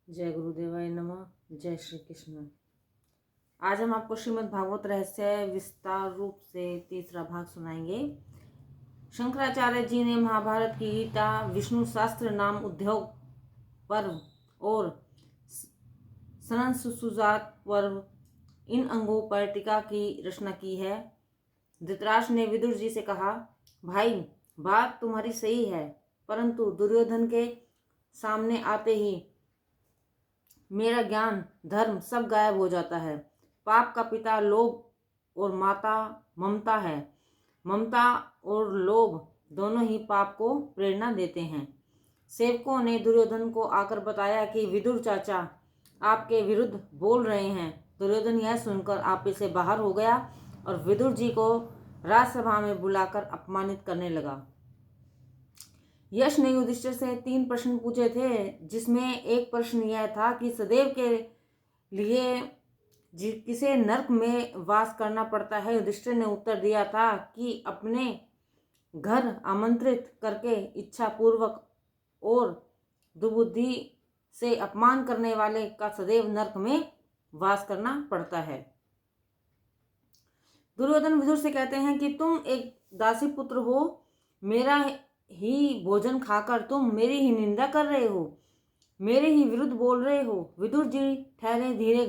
जय गुरुदेवाय नमः। जय श्री कृष्ण। आज हम आपको श्रीमद् भागवत रहस्य विस्तार रूप से तीसरा भाग सुनाएंगे। शंकराचार्य जी ने महाभारत की गीता, विष्णु शास्त्र नाम उद्योग पर्व और सनसुजात पर्व, इन अंगों पर टीका की रचना की है। धृतराष्ट्र ने विदुर जी से कहा, भाई बात तुम्हारी सही है, परंतु दुर्योधन के सामने आते ही मेरा ज्ञान धर्म सब गायब हो जाता है। पाप का पिता लोभ और माता ममता है। ममता और लोभ दोनों ही पाप को प्रेरणा देते हैं। सेवकों ने दुर्योधन को आकर बताया कि विदुर चाचा आपके विरुद्ध बोल रहे हैं। दुर्योधन यह सुनकर आपे से बाहर हो गया और विदुर जी को राजसभा में बुलाकर अपमानित करने लगा। यश ने युधिष्ठिर से 3 प्रश्न पूछे थे, जिसमें एक प्रश्न यह था कि सदैव के लिए किसे नरक में वास करना पड़ता है। युधिष्ठिर ने उत्तर दिया था कि अपने घर आमंत्रित करके इच्छा पूर्वक और दुर्बुद्धि से अपमान करने वाले का सदैव नरक में वास करना पड़ता है। दुर्योधन विदुर से कहते हैं कि तुम एक दासी पुत्र हो, मेरा ही भोजन खाकर तुम मेरी ही निंदा कर रहे हो, मेरे ही विरुद्ध बोल रहे हो। विदुर जी ठहरे धीर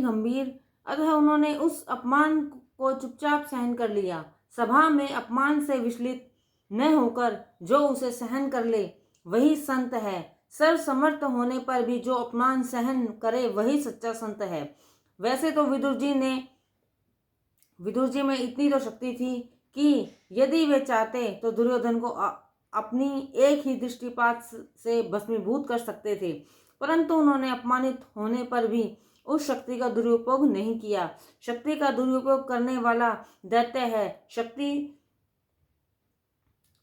गंभीर। अतः उन्होंने उस अपमान को चुपचाप सहन कर लिया। सभा में अपमान से विचलित न होकर जो उसे सहन कर ले वही संत है। सर्वसमर्थ होने पर भी जो अपमान सहन करे वही सच्चा संत है। वैसे तो विदुर जी में इतनी तो शक्ति थी कि यदि वे चाहते तो दुर्योधन को अपनी एक ही दृष्टिपात से भस्मीभूत कर सकते थे, परंतु उन्होंने अपमानित होने पर भी उस शक्ति का दुरुपयोग नहीं किया। शक्ति का दुरुपयोग करने वाला दैत्य है। शक्ति,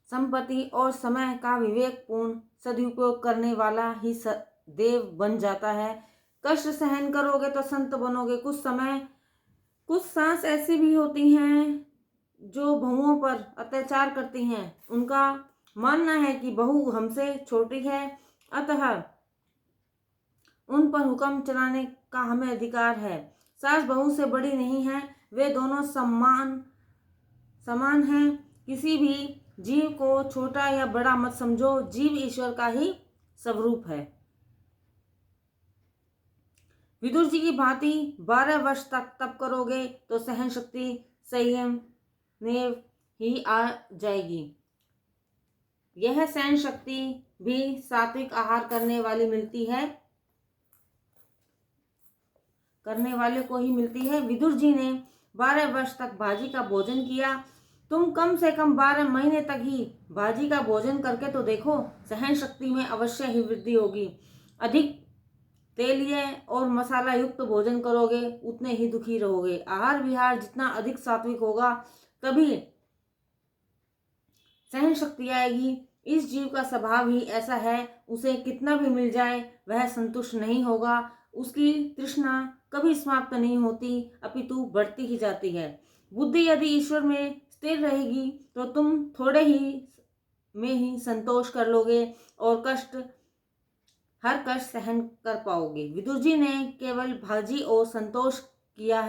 संपत्ति और समय का विवेकपूर्ण सदुपयोग करने वाला ही देव बन जाता है। कष्ट सहन करोगे तो संत बनोगे। कुछ सांस ऐसी भी होती हैं जो बहुओं पर अत्याचार करती हैं। उनका मानना है कि बहू हमसे छोटी है, अतः उन पर हुक्म चलाने का हमें अधिकार है। सास बहू से बड़ी नहीं है, वे दोनों समान हैं। किसी भी जीव को छोटा या बड़ा मत समझो, जीव ईश्वर का ही स्वरूप है। विदुर जी की भांति 12 वर्ष तक तप करोगे तो सहन शक्ति, संयम नेव ही आ जाएगी। यह सहन शक्ति भी सात्विक आहार करने वाले को ही मिलती है। विदुर जी ने 12 वर्ष तक भाजी का भोजन किया। तुम कम से कम 12 महीने तक ही भाजी का भोजन करके तो देखो, सहन शक्ति में अवश्य ही वृद्धि होगी। अधिक तेलीय और मसाला युक्त भोजन करोगे उतने ही दुखी रहोगे। आहार विहार जितना अधिक सात्विक होगा तभी सहन शक्ति आएगी। इस जीव का स्वभाव ही ऐसा है, उसे कितना भी मिल जाए वह संतुष्ट नहीं होगा। उसकी तृष्णा कभी समाप्त नहीं होती, अपितु बढ़ती ही जाती है। बुद्धि यदि ईश्वर में स्थिर रहेगी तो तुम थोड़े ही में ही संतोष कर लोगे और हर कष्ट सहन कर पाओगे। विदुर जी ने केवल भाजी और संतोष किया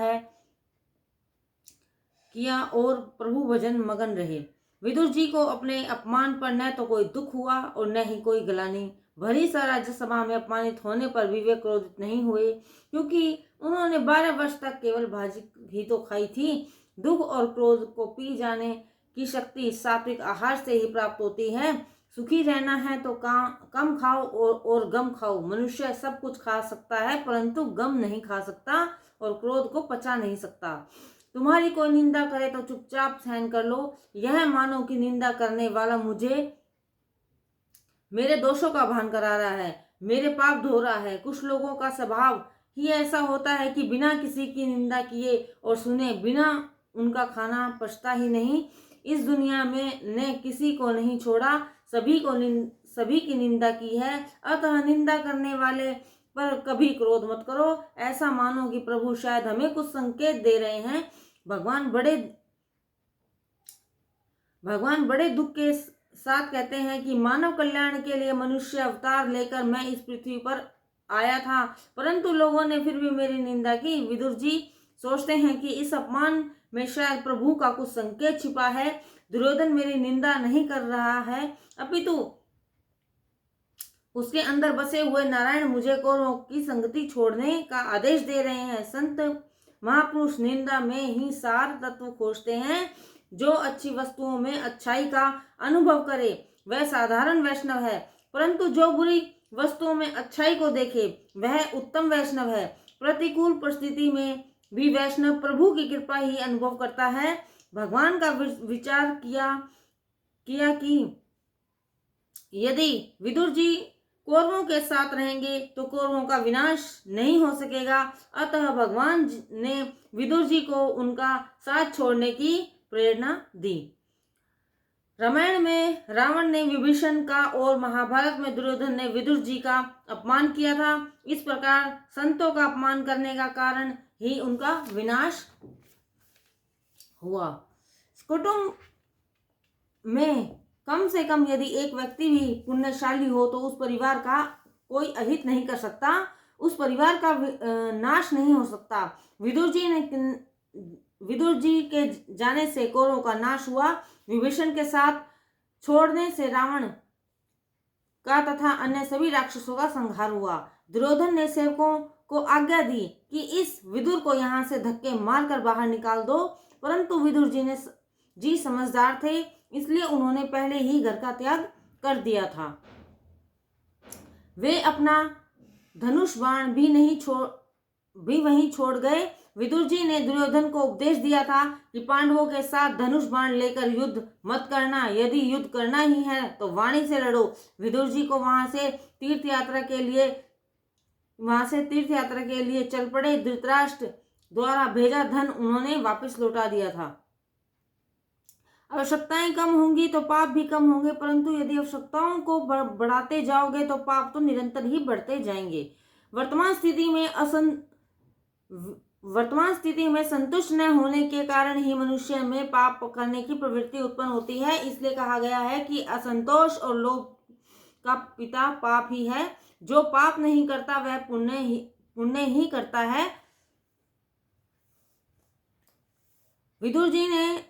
और प्रभु भजन मगन रहे। विदुर जी को अपने अपमान पर न तो कोई दुख हुआ और न ही कोई ग्लानि। भली सा राज्यसभा में अपमानित होने पर भी वे क्रोधित नहीं हुए, क्योंकि उन्होंने 12 वर्ष तक केवल भाजी ही तो खाई थी। दुख और क्रोध को पी जाने की शक्ति सात्विक आहार से ही प्राप्त होती है। सुखी रहना है तो कम खाओ और गम खाओ। मनुष्य सब कुछ खा सकता है, परंतु गम नहीं खा सकता और क्रोध को पचा नहीं सकता। तुम्हारी कोई निंदा करे तो चुपचाप सहन कर लो। यह मानो कि निंदा करने वाला मुझे मेरे दोषों का भान करा रहा है, मेरे पाप धो रहा है। कुछ लोगों का स्वभाव ही ऐसा होता है कि बिना किसी की निंदा किए और सुने बिना उनका खाना पचता ही नहीं। इस दुनिया में ने किसी को नहीं छोड़ा, सभी की निंदा की है। अतः निंदा करने वाले पर कभी क्रोध मत करो। ऐसा मानो कि प्रभु शायद हमें कुछ संकेत दे रहे हैं। भगवान बड़े दुख के साथ कहते हैं कि मानव कल्याण के लिए मनुष्य अवतार लेकर मैं इस पृथ्वी पर आया था, परंतु लोगों ने फिर भी मेरी निंदा की। विदुर जी सोचते हैं कि इस अपमान में शायद प्रभु का कुछ संकेत छिपा है। दुर्योधन मेरी निंदा नहीं कर रहा है, अपितु उसके अंदर बसे हुए नारायण मुझे कौरवों की संगति छोड़ने का आदेश दे रहे हैं। संत महापुरुष निंदा में ही सार तत्व खोजते हैं। जो अच्छी वस्तुओं में अच्छाई का अनुभव करे वह साधारण वैष्णव है, परंतु जो बुरी वस्तुओं में अच्छाई को देखे वह उत्तम वैष्णव है। प्रतिकूल परिस्थिति में भी वैष्णव प्रभु की कृपा ही अनुभव करता है। भगवान का विचार किया कि यदि विदुर जी कौरवों के साथ रहेंगे तो कौरवों का विनाश नहीं हो सकेगा। अतः भगवान ने विदुर जी को उनका साथ छोड़ने की प्रेरणा दी। रामायण में रावण ने विभीषण का और महाभारत में दुर्योधन ने विदुर जी का अपमान किया था। इस प्रकार संतों का अपमान करने का कारण ही उनका विनाश हुआ। कुटुंब में कम से कम यदि एक व्यक्ति भी पुण्यशाली हो तो उस परिवार का कोई अहित नहीं कर सकता, उस परिवार का नाश नहीं हो सकता। विदुर जी के जाने से कौरवों का नाश हुआ। विभीषण के साथ छोड़ने से रावण का तथा अन्य सभी राक्षसों का संहार हुआ। दुर्योधन ने सेवकों को आज्ञा दी कि इस विदुर को यहाँ से धक्के मारकर बाहर निकाल दो, परंतु विदुर जी समझदार थे, इसलिए उन्होंने पहले ही घर का त्याग कर दिया था। वे अपना धनुष बाण भी वहीं छोड़ गए। विदुर जी ने दुर्योधन को उपदेश दिया था कि पांडवों के साथ धनुष बाण लेकर युद्ध मत करना, यदि युद्ध करना ही है तो वाणी से लड़ो। विदुर जी को वहां से तीर्थ यात्रा के लिए चल पड़े। धृतराष्ट्र द्वारा भेजा धन उन्होंने वापस लौटा दिया था। आवश्यकताएं कम होंगी तो पाप भी कम होंगे, परंतु यदि आवश्यकताओं को बढ़ाते जाओगे तो पाप तो निरंतर ही बढ़ते जाएंगे। वर्तमान स्थिति में संतुष्ट न होने के कारण ही मनुष्य में पाप करने की प्रवृत्ति उत्पन्न होती है। इसलिए कहा गया है कि असंतोष और लोभ का पिता पाप ही है। जो पाप नहीं करता वह पुण्य ही करता है। विदुर जी ने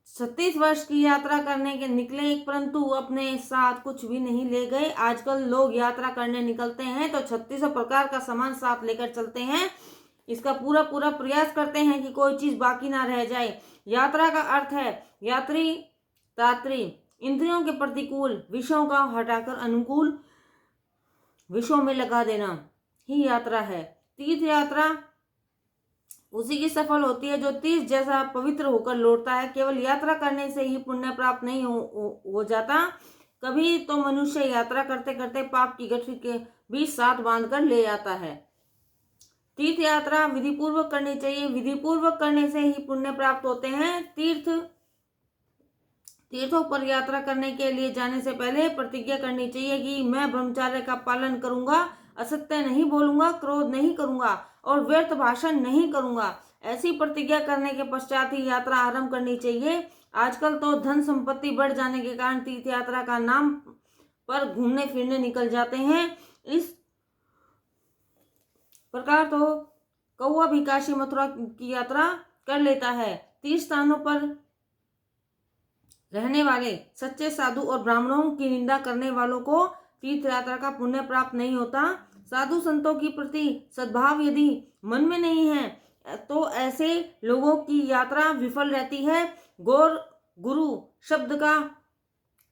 36 वर्ष की यात्रा करने के निकले, परंतु अपने साथ कुछ भी नहीं ले गए। आजकल लोग यात्रा करने निकलते हैं तो 36 प्रकार का सामान साथ लेकर चलते हैं। इसका पूरा प्रयास करते हैं कि कोई चीज बाकी ना रह जाए। यात्रा का अर्थ है तात्री इंद्रियों के प्रतिकूल विषयों का हटाकर अनुकूल विषयों में लगा देना ही यात्रा है। तीर्थ यात्रा उसी की सफल होती है जो तीर्थ जैसा पवित्र होकर लौटता है। केवल यात्रा करने से ही पुण्य प्राप्त नहीं हो जाता। कभी तो मनुष्य यात्रा करते करते पाप की गठरी के भी साथ बांधकर ले आता है। तीर्थ यात्रा विधि पूर्वक करनी चाहिए। विधि पूर्वक करने से ही पुण्य प्राप्त होते हैं। तीर्थों पर यात्रा करने के लिए जाने से पहले प्रतिज्ञा करनी चाहिए कि मैं ब्रह्मचर्य का पालन करूंगा, असत्य नहीं बोलूंगा, क्रोध नहीं करूंगा और व्यर्थ भाषण नहीं करूंगा। ऐसी प्रतिज्ञा करने के पश्चात ही यात्रा आरंभ करनी चाहिए। आजकल तो धन संपत्ति बढ़ जाने के कारण तीर्थ यात्रा का नाम पर घूमने फिरने निकल जाते हैं। इस प्रकार तो कौवा भी काशी मथुरा की यात्रा कर लेता है। तीर्थ स्थानों पर रहने वाले सच्चे साधु और ब्राह्मणों की निंदा करने वालों को तीर्थ यात्रा का पुण्य प्राप्त नहीं होता। साधु संतों की प्रति सद्भाव यदि मन में नहीं है तो ऐसे लोगों की यात्रा विफल रहती है। गौर गुरु शब्द का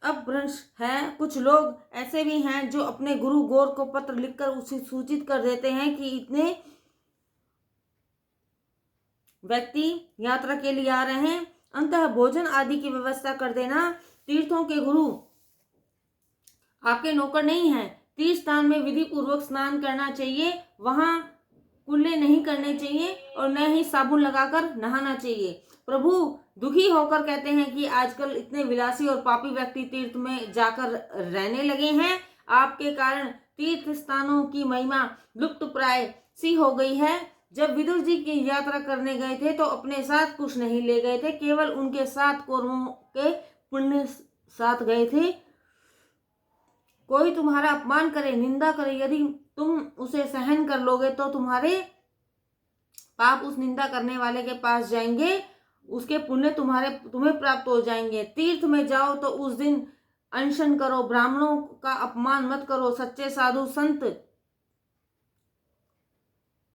अपभ्रंश है। कुछ लोग ऐसे भी हैं जो अपने गुरु गौर को पत्र लिखकर उसे सूचित कर देते हैं कि इतने व्यक्ति यात्रा के लिए आ रहे हैं, अंततः भोजन आदि की व्यवस्था कर देना। तीर्थों के गुरु आपके नौकर नहीं हैं। तीर्थ स्थान में विधि पूर्वक स्नान करना चाहिए, वहां कुल्ले नहीं करने चाहिए और न ही साबुन लगाकर नहाना चाहिए। प्रभु दुखी होकर कहते हैं कि आजकल इतने विलासी और पापी व्यक्ति तीर्थ में जाकर रहने लगे हैं। आपके कारण तीर्थ स्थानों की महिमा लुप्त प्राय सी हो गई है। जब विदुर जी की यात्रा करने गए थे तो अपने साथ कुछ नहीं ले गए थे, केवल उनके साथ कौरवों के पुण्य साथ गए थे। कोई तुम्हारा अपमान करे, निंदा करे, यदि तुम उसे सहन कर लोगे तो तुम्हारे पाप उस निंदा करने वाले के पास जाएंगे, उसके पुण्य तुम्हें प्राप्त हो जाएंगे। तीर्थ में जाओ तो उस दिन अनशन करो, ब्राह्मणों का अपमान मत करो, सच्चे साधु संत